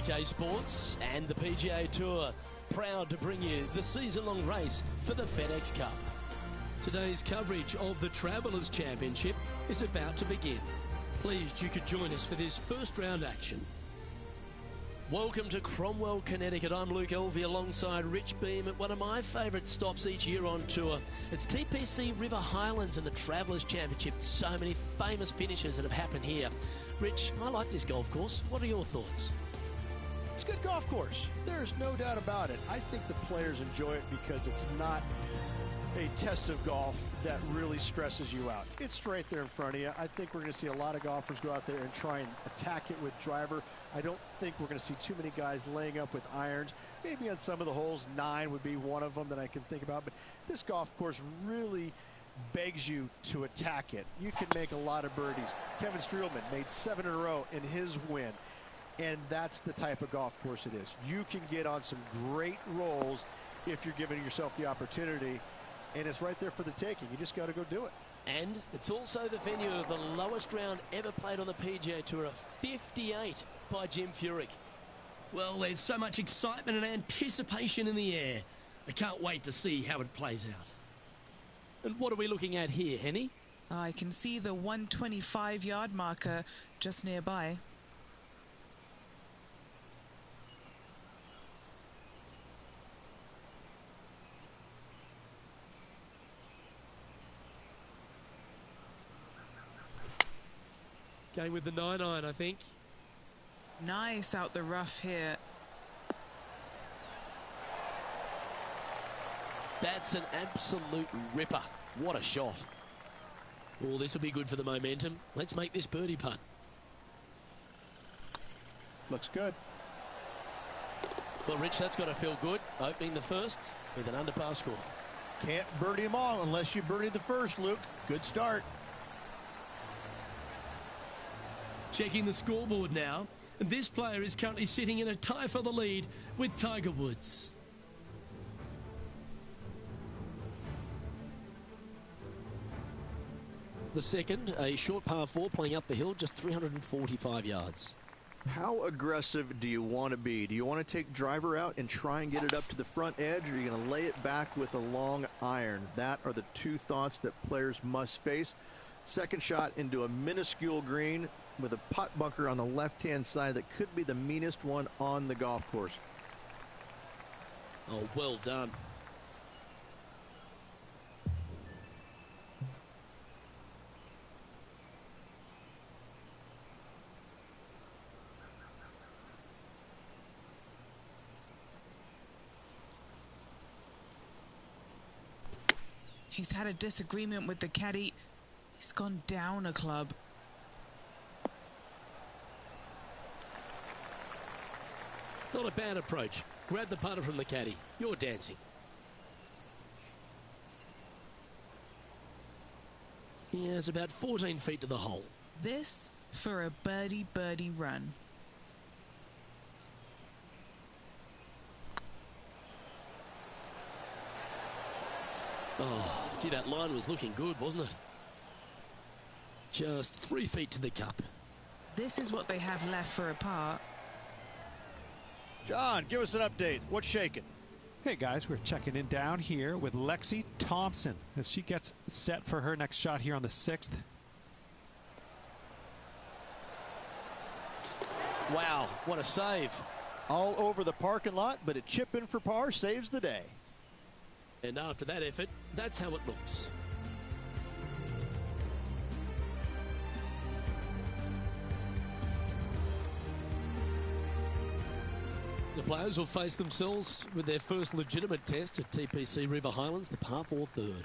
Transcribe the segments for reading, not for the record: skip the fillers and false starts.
2K Sports and the PGA Tour, proud to bring you the season-long race for the FedEx Cup. Today's coverage of the Travelers Championship is about to begin. Pleased you could join us for this first round action. Welcome to Cromwell, Connecticut. I'm Luke Elvey alongside Rich Beam at one of my favourite stops each year on tour. It's TPC River Highlands and the Travelers Championship. So many famous finishes that have happened here. Rich, I like this golf course. What are your thoughts? It's a good golf course. There's no doubt about it. I think the players enjoy it because it's not a test of golf that really stresses you out. It's right there in front of you. I think we're going to see a lot of golfers go out there and try and attack it with driver. I don't think we're going to see too many guys laying up with irons. Maybe on some of the holes, 9 would be one of them that I can think about. But this golf course really begs you to attack it. You can make a lot of birdies. Kevin Streelman made 7 in a row in his win. And that's the type of golf course it is. You can get on some great rolls if you're giving yourself the opportunity. And it's right there for the taking. You just got to go do it. And it's also the venue of the lowest round ever played on the PGA Tour, a 58 by Jim Furyk. Well, there's so much excitement and anticipation in the air. I can't wait to see how it plays out. And what are we looking at here, Henny? I can see the 125-yard marker just nearby. Going with the 9-iron, I think. Nice out the rough here. That's an absolute ripper. What a shot. Oh, this will be good for the momentum. Let's make this birdie putt. Looks good. Well, Rich, that's got to feel good. Opening the first with an under-par score. Can't birdie them all unless you birdie the first, Luke. Good start. Checking the scoreboard now. This player is currently sitting in a tie for the lead with Tiger Woods. The second, a short par 4 playing up the hill, just 345 yards. How aggressive do you want to be? Do you want to take driver out and try and get it up to the front edge, or are you going to lay it back with a long iron? That are the two thoughts that players must face. Second shot into a minuscule green with a putt bunker on the left-hand side that could be the meanest one on the golf course. Oh, well done. He's had a disagreement with the caddy. He's gone down a club. Not a bad approach. Grab the putter from the caddy. You're dancing. Yeah, it's about 14 feet to the hole. This for a birdie run. Oh, gee, that line was looking good, wasn't it? Just 3 feet to the cup. This is what they have left for a par. John, give us an update. What's shaking? Hey guys, we're checking in down here with Lexi Thompson as she gets set for her next shot here on the 6th. Wow, what a save. All over the parking lot, but a chip in for par saves the day. And after that effort, that's how it looks. The players will face themselves with their first legitimate test at TPC River Highlands, the par 4 third.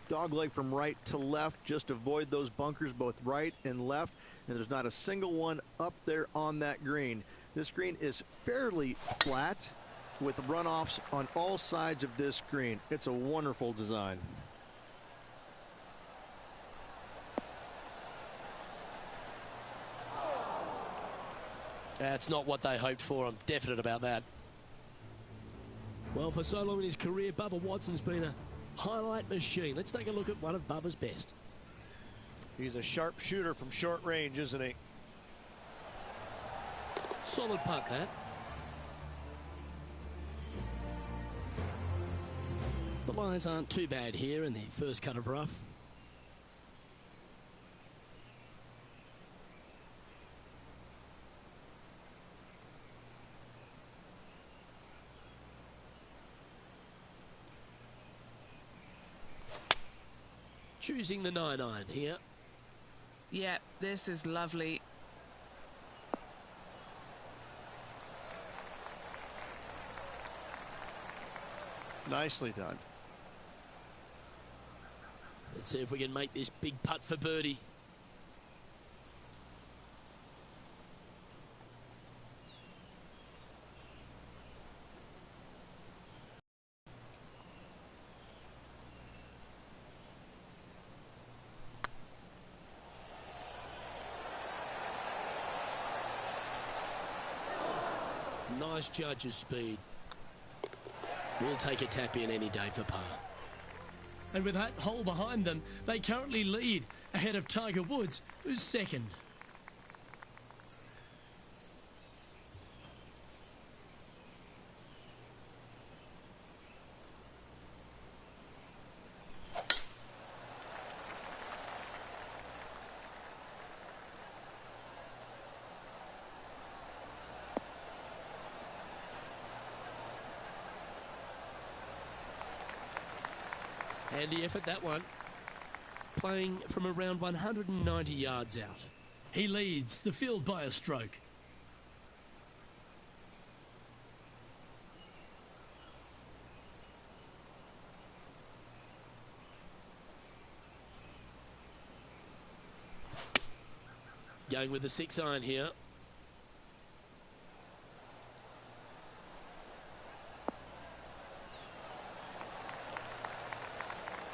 Dogleg from right to left. Just avoid those bunkers both right and left. And there's not a single one up there on that green. This green is fairly flat with runoffs on all sides of this green. It's a wonderful design. That's not what they hoped for. I'm definite about that. Well, for so long in his career, Bubba Watson's been a highlight machine. Let's take a look at one of Bubba's best. He's a sharp shooter from short range, isn't he? Solid putt, that. lies aren't too bad here in the first cut of rough. Choosing the 9-iron here. Yeah, this is lovely. Nicely done. Let's see if we can make this big putt for birdie. Nice judge's speed. We'll take a tap in any day for par. And with that hole behind them, they currently lead ahead of Tiger Woods, who's second. Handy effort, that one. Playing from around 190 yards out. He leads the field by a stroke. Going with the 6-iron here.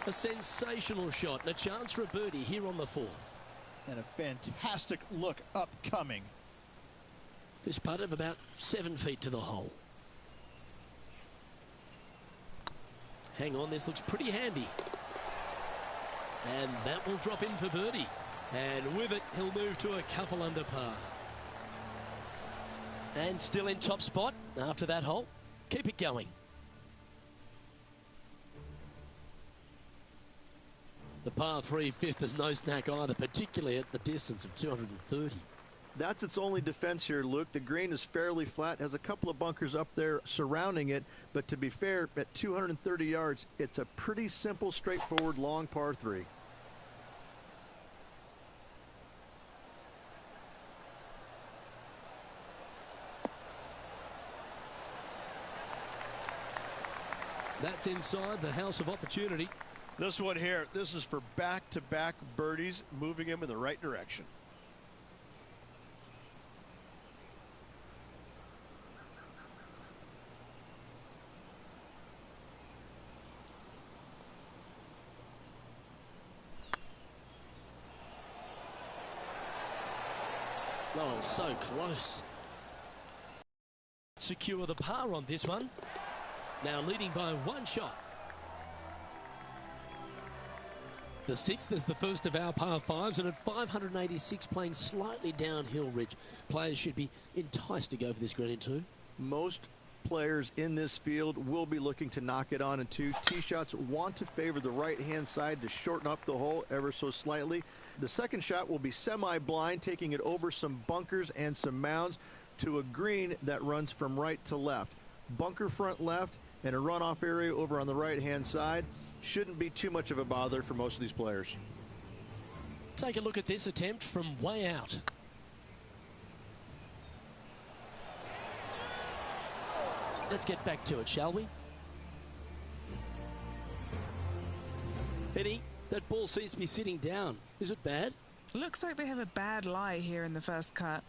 A sensational shot and a chance for a birdie here on the 4th. And a fantastic look upcoming. This putt of about 7 feet to the hole. Hang on, this looks pretty handy. And that will drop in for birdie. And with it, he'll move to a couple under par. And still in top spot after that hole. Keep it going. The par 3 fifth is no snack either, particularly at the distance of 230. That's its only defense here, Luke. The green is fairly flat, has a couple of bunkers up there surrounding it, but to be fair, at 230 yards, it's a pretty simple, straightforward, long par 3. That's inside the house of opportunity. This one here, this is for back-to-back birdies, moving him in the right direction. Oh, so close. Secure the par on this one. Now leading by 1 shot. The 6th is the first of our par 5s, and at 586 playing slightly downhill ridge, players should be enticed to go for this green in 2. Most players in this field will be looking to knock it on in 2. Tee shots want to favor the right-hand side to shorten up the hole ever so slightly. The second shot will be semi-blind, taking it over some bunkers and some mounds to a green that runs from right to left. Bunker front left and a runoff area over on the right-hand side. Shouldn't be too much of a bother for most of these players. Take a look at this attempt from way out. Let's get back to it, shall we? Eddie, that ball seems to be sitting down. Is it bad? Looks like they have a bad lie here in the first cut.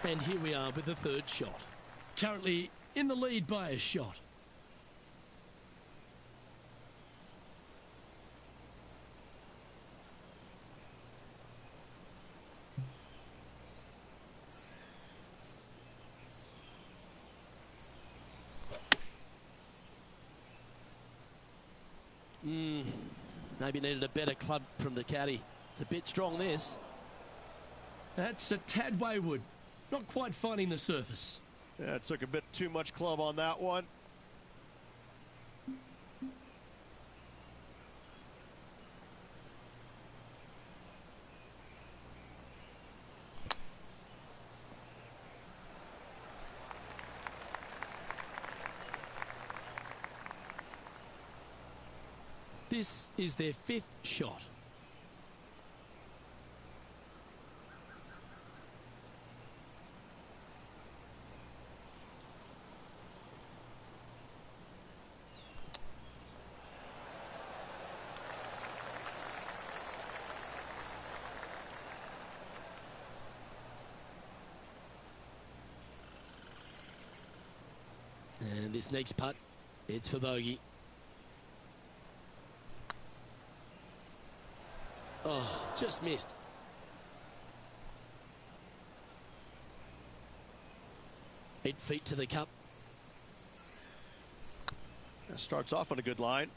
And here we are with the 3rd shot. Currently in the lead by a shot. Maybe needed a better club from the caddy. It's a bit strong, this. That's a tad wayward. Not quite finding the surface. Yeah, it took a bit too much club on that one. This is their 5th shot. And this next putt, it's for bogey. Oh, just missed. Eight feet to the cup. That starts off on a good line.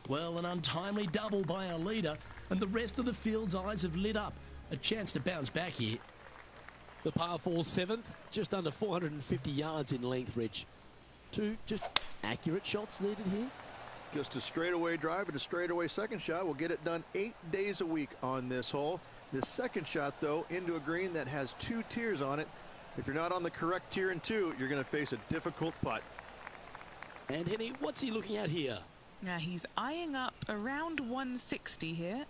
Well, an untimely double by our leader, and the rest of the field's eyes have lit up. A chance to bounce back here. The par 4 7th, just under 450 yards in length, Rich. 2 just accurate shots needed here. Just a straightaway drive and a straightaway second shot will get it done 8 days a week on this hole. This second shot, though, into a green that has 2 tiers on it. If you're not on the correct tier in 2, you're going to face a difficult putt. And Henny, what's he looking at here? Now he's eyeing up around 160 here.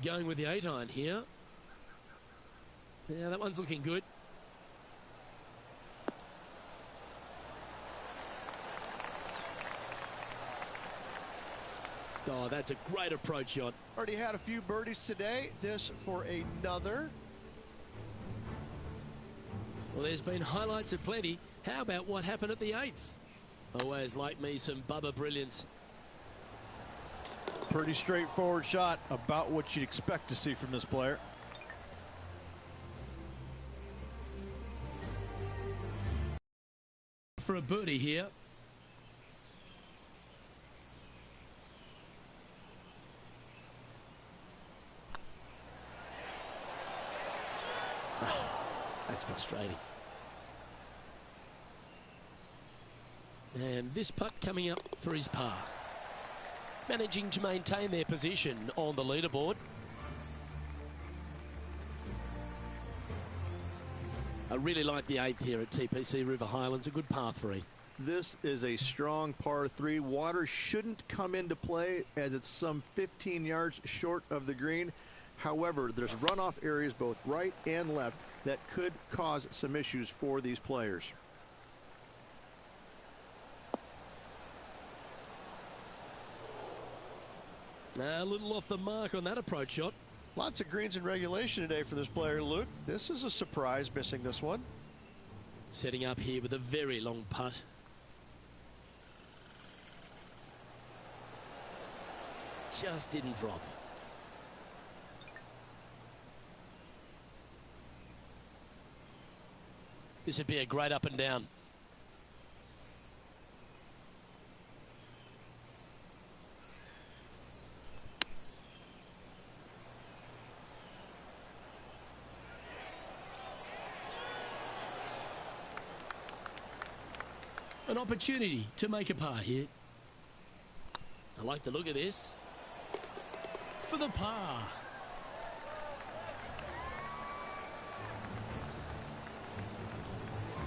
Going with the 8-iron here. Yeah, that one's looking good. Oh, that's a great approach shot. Already had a few birdies today. This for another. Well, there's been highlights of plenty. How about what happened at the 8th? Always like me some Bubba brilliance. Pretty straightforward shot, about what you'd expect to see from this player. For a birdie here. That's frustrating. And this putt coming up for his par. Managing to maintain their position on the leaderboard. I really like the 8th here at TPC River Highlands. A good par 3. This is a strong par 3. Water shouldn't come into play as it's some 15 yards short of the green. However, there's runoff areas both right and left that could cause some issues for these players. A little off the mark on that approach shot. Lots of greens in regulation today for this player, Luke. This is a surprise, missing this one. Setting up here with a very long putt. Just didn't drop. This would be a great up and down. An opportunity to make a par here. I like the look of this. For the par.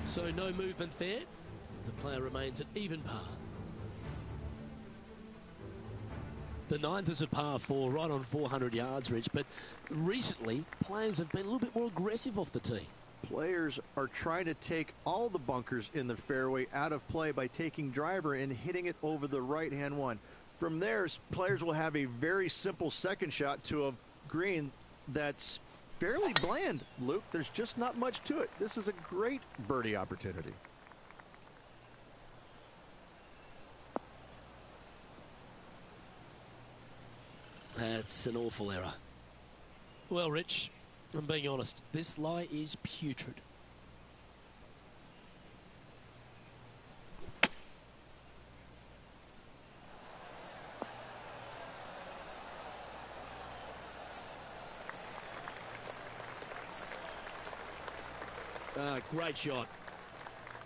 So no movement there. The player remains at even par. The 9th is a par 4, right on 400 yards, Rich. But recently, players have been a little bit more aggressive off the tee. Players are trying to take all the bunkers in the fairway out of play by taking driver and hitting it over the right-hand one. From there, players will have a very simple second shot to a green that's fairly bland, Luke. There's just not much to it. This is a great birdie opportunity. That's an awful error. Well, Rich, I'm being honest. This lie is putrid. Great shot.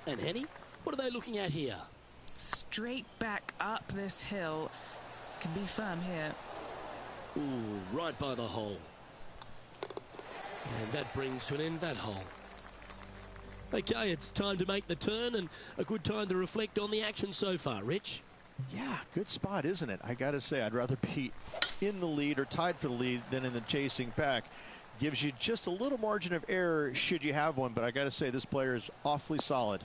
And Henny, what are they looking at here? Straight back up this hill. Can be firm here. Ooh, right by the hole. And that brings to an end that hole. Okay, it's time to make the turn and a good time to reflect on the action so far. Rich? Yeah, good spot, isn't it? I got to say, I'd rather be in the lead or tied for the lead than in the chasing pack. Gives you just a little margin of error should you have one, but I got to say this player is awfully solid.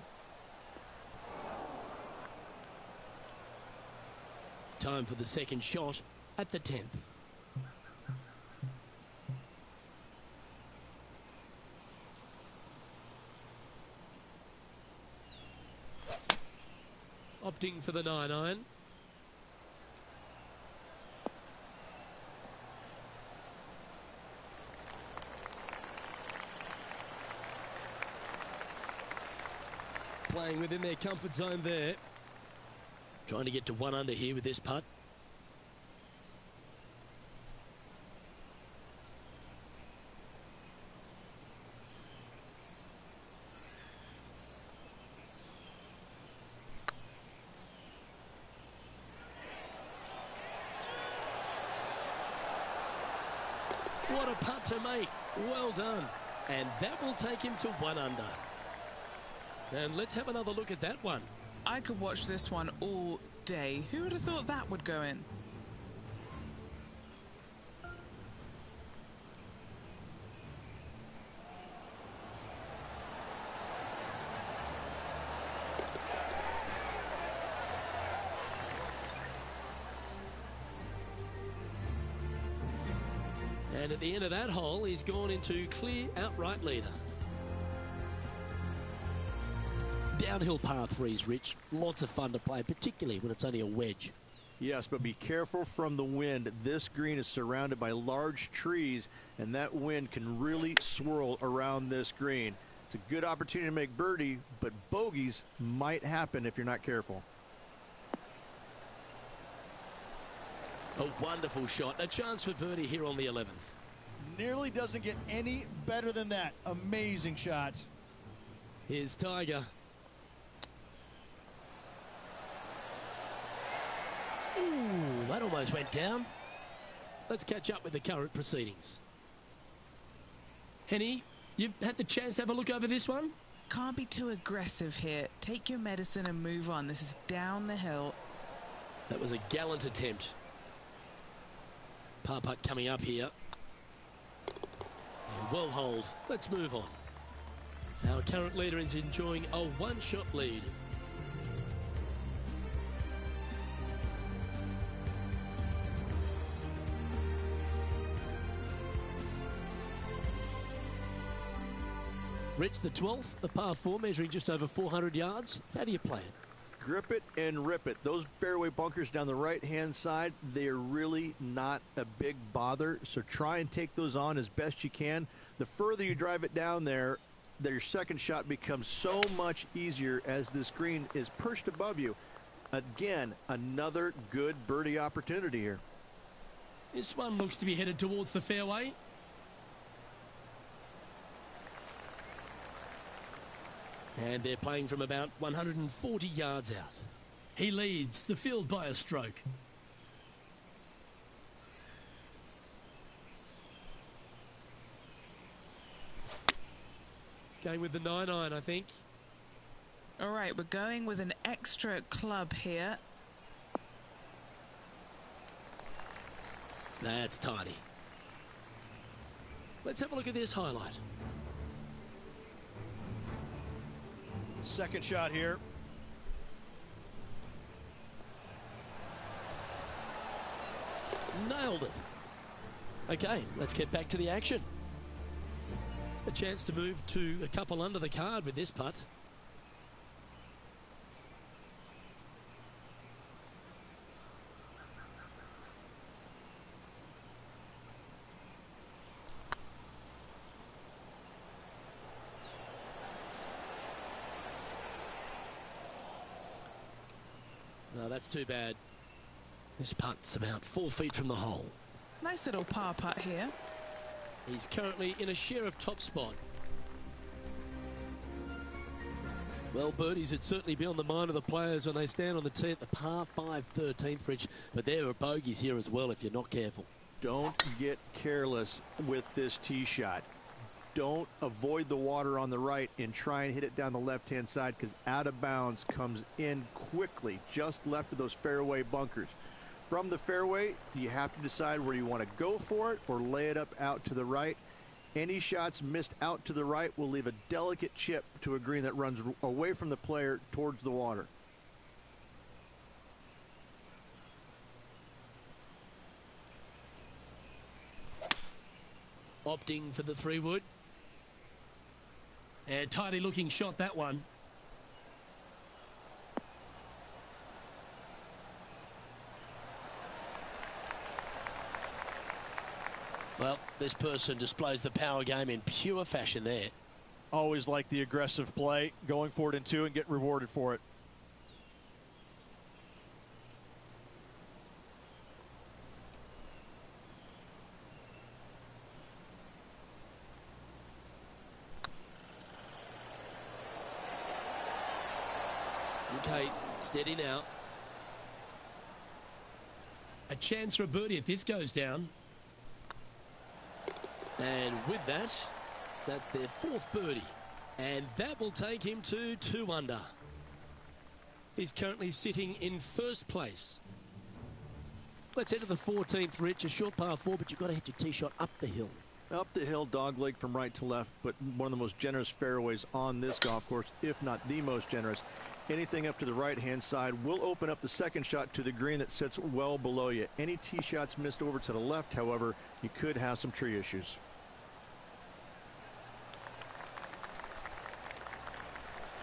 Time for the second shot at the 10th. Opting for the 9-iron. Playing within their comfort zone there. Trying to get to 1 under here with this putt. What a putt to make. Well done. And that will take him to 1 under. And let's have another look at that one. I could watch this one all day. Who would have thought that would go in? And at the end of that hole, he's gone into clear outright leader. Downhill par 3s, Rich. Lots of fun to play, particularly when it's only a wedge. Yes, but be careful from the wind. This green is surrounded by large trees, and that wind can really swirl around this green. It's a good opportunity to make birdie, but bogeys might happen if you're not careful. A wonderful shot. A chance for birdie here on the 11th. Nearly doesn't get any better than that. Amazing shot. Here's Tiger. Ooh, that almost went down. Let's catch up with the current proceedings. Henny, you've had the chance to have a look over this one? Can't be too aggressive here. Take your medicine and move on. This is down the hill. That was a gallant attempt. Par putt coming up here. Well holed. Let's move on. Our current leader is enjoying a 1-shot lead. Rich, the 12th, a par 4 measuring just over 400 yards. How do you play it? Grip it and rip it. Those fairway bunkers down the right-hand side, they are really not a big bother, so try and take those on as best you can. The further you drive it down there, your second shot becomes so much easier as this green is perched above you. Again, another good birdie opportunity here. This one looks to be headed towards the fairway. And they're playing from about 140 yards out. He leads the field by a stroke. Going with the 9-iron, I think. All right, we're going with an extra club here. That's tidy. Let's have a look at this highlight. Second shot here. Nailed it. Okay, let's get back to the action. A chance to move to a couple under the card with this putt. No, that's too bad. This putt's about 4 feet from the hole. Nice little par putt here. He's currently in a share of top spot. Well, birdies would certainly be on the mind of the players when they stand on the tee at the par 5 13th, Rich. But there are bogeys here as well if you're not careful. Don't get careless with this tee shot. Don't avoid the water on the right and try and hit it down the left-hand side, because out of bounds comes in quickly, just left of those fairway bunkers. From the fairway, you have to decide where you want to go for it or lay it up out to the right. Any shots missed out to the right will leave a delicate chip to a green that runs away from the player towards the water. Opting for the 3-wood. And tidy looking shot, that one. Well, this person displays the power game in pure fashion there. Always like the aggressive play, going for it in 2 and get rewarded for it. Okay, steady now. A chance for a birdie if this goes down. And with that, that's their 4th birdie. And that will take him to 2 under. He's currently sitting in 1st place. Let's head to the 14th, Rich. A short par 4, but you've got to hit your tee shot up the hill. Up the hill, dogleg from right to left, but one of the most generous fairways on this golf course, if not the most generous. Anything up to the right-hand side will open up the 2nd shot to the green that sits well below you. Any tee shots missed over to the left, however, you could have some tree issues.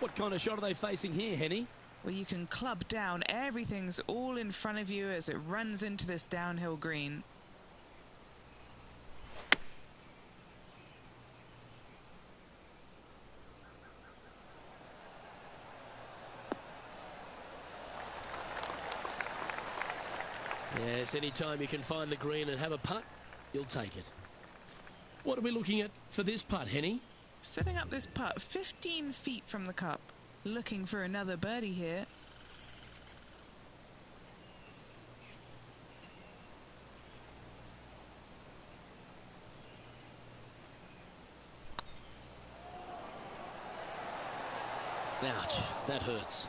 What kind of shot are they facing here, Henny? Well, you can club down. Everything's all in front of you as it runs into this downhill green. Yes, anytime you can find the green and have a putt, you'll take it. What are we looking at for this putt, Henny? Setting up this putt 15 feet from the cup. Looking for another birdie here. Ouch, that hurts.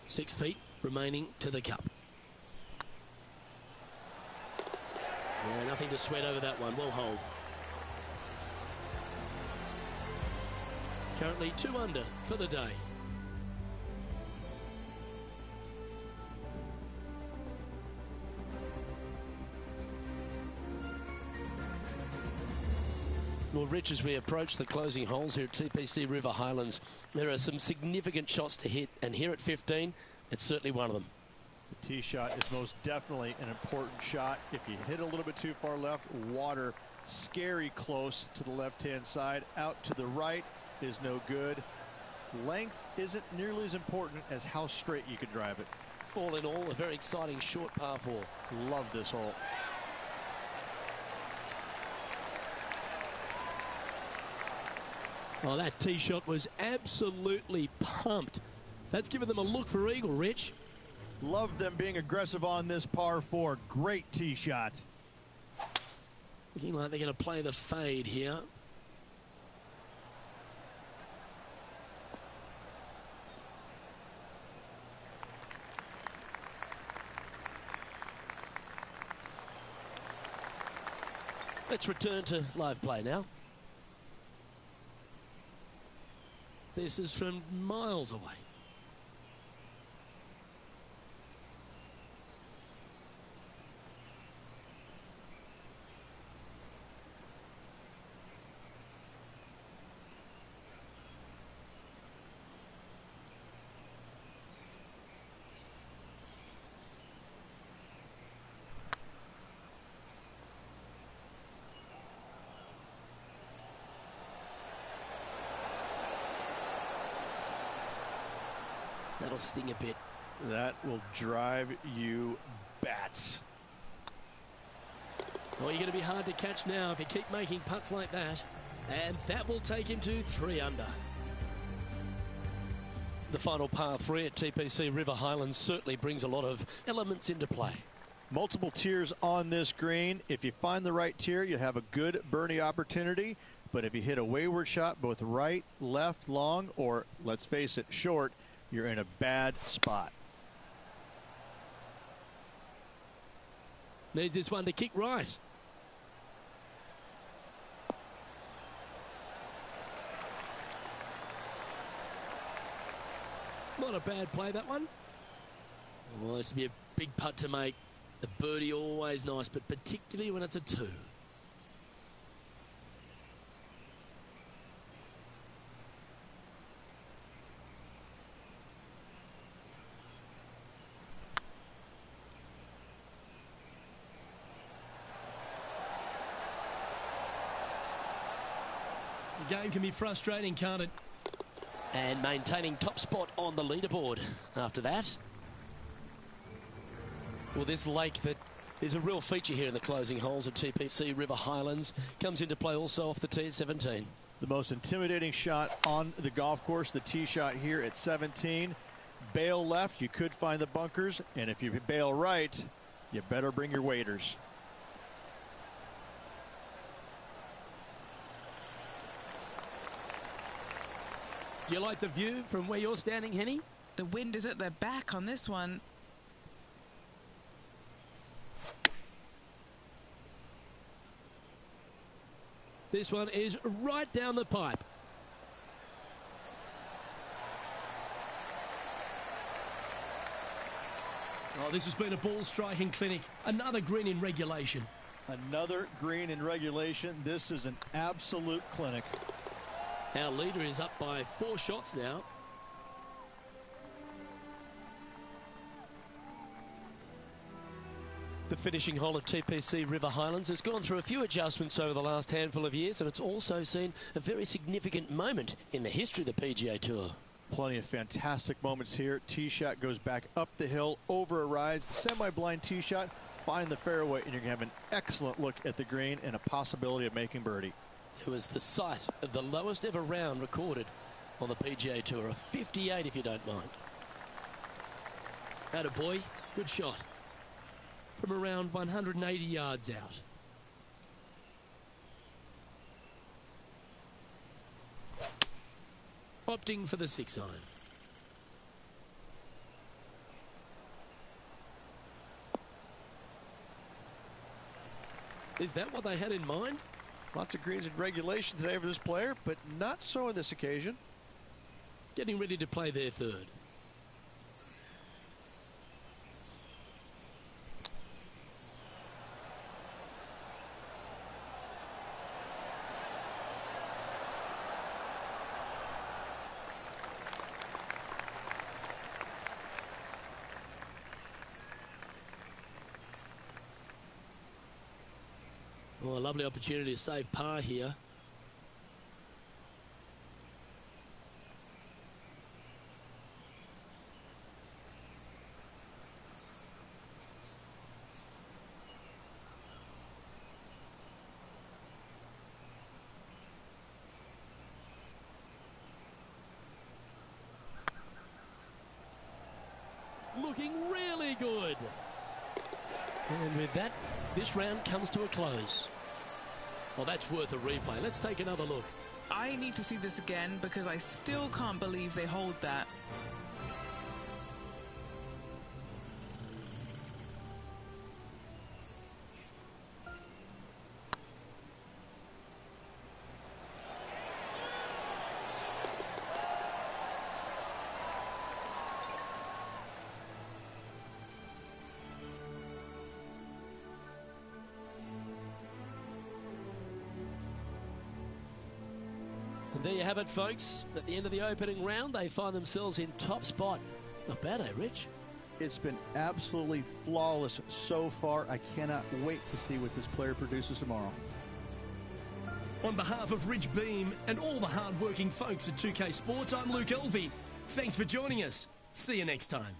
6 feet remaining to the cup. Yeah, nothing to sweat over that one. Well hold. Currently 2 under for the day. Well, Rich, as we approach the closing holes here at TPC River Highlands, there are some significant shots to hit, and here at 15, it's certainly one of them. The tee shot is most definitely an important shot. If you hit a little bit too far left, water scary close to the left-hand side. Out to the right is no good. Length isn't nearly as important as how straight you can drive it. All in all, a very exciting short par 4. Love this hole. Oh, that tee shot was absolutely pumped. That's given them a look for eagle, Rich. Love them being aggressive on this par 4. Great tee shot. Looking like they're going to play the fade here. Let's return to live play now. This is from miles away. That'll sting a bit. That will drive you bats. Well, you're going to be hard to catch now if you keep making putts like that. And that will take him to 3 under. The final par 3 at TPC River Highlands certainly brings a lot of elements into play. Multiple tiers on this green. If you find the right tier, you have a good birdie opportunity. But if you hit a wayward shot, both right, left, long, or let's face it, short, you're in a bad spot. Needs this one to kick right. Not a bad play, that one. Well, this would be a big putt to make. A birdie always nice, but particularly when it's a 2. The game can be frustrating, can't it? And maintaining top spot on the leaderboard after that. Well, this lake that is a real feature here in the closing holes at TPC River Highlands comes into play also off the tee at 17. The most intimidating shot on the golf course, the tee shot here at 17. Bail left, you could find the bunkers, and if you bail right, you better bring your waders. Do you like the view from where you're standing, Henny? The wind is at their back on this one. This one is right down the pipe. Oh, this has been a ball striking clinic. Another green in regulation. Another green in regulation. This is an absolute clinic. Our leader is up by 4 shots now. The finishing hole at TPC River Highlands has gone through a few adjustments over the last handful of years, and it's also seen a very significant moment in the history of the PGA Tour. Plenty of fantastic moments here. Tee shot goes back up the hill, over a rise, semi-blind tee shot, find the fairway, and you're going to have an excellent look at the green and a possibility of making birdie. It was the site of the lowest ever round recorded on the PGA Tour, a 58 if you don't mind. Attaboy, good shot. From around 180 yards out. Opting for the 6-iron. Is that what they had in mind? Lots of greens in regulation today for this player, but not so on this occasion. Getting ready to play their 3rd. Well, a lovely opportunity to save par here. Looking really good. And with that, this round comes to a close. Well, that's worth a replay. Let's take another look. I need to see this again because I still can't believe they hold that. And there you have it, folks. At the end of the opening round, they find themselves in top spot. Not bad, eh, Rich? It's been absolutely flawless so far. I cannot wait to see what this player produces tomorrow. On behalf of Rich Beam and all the hard-working folks at 2K Sports, I'm Luke Elvey. Thanks for joining us. See you next time.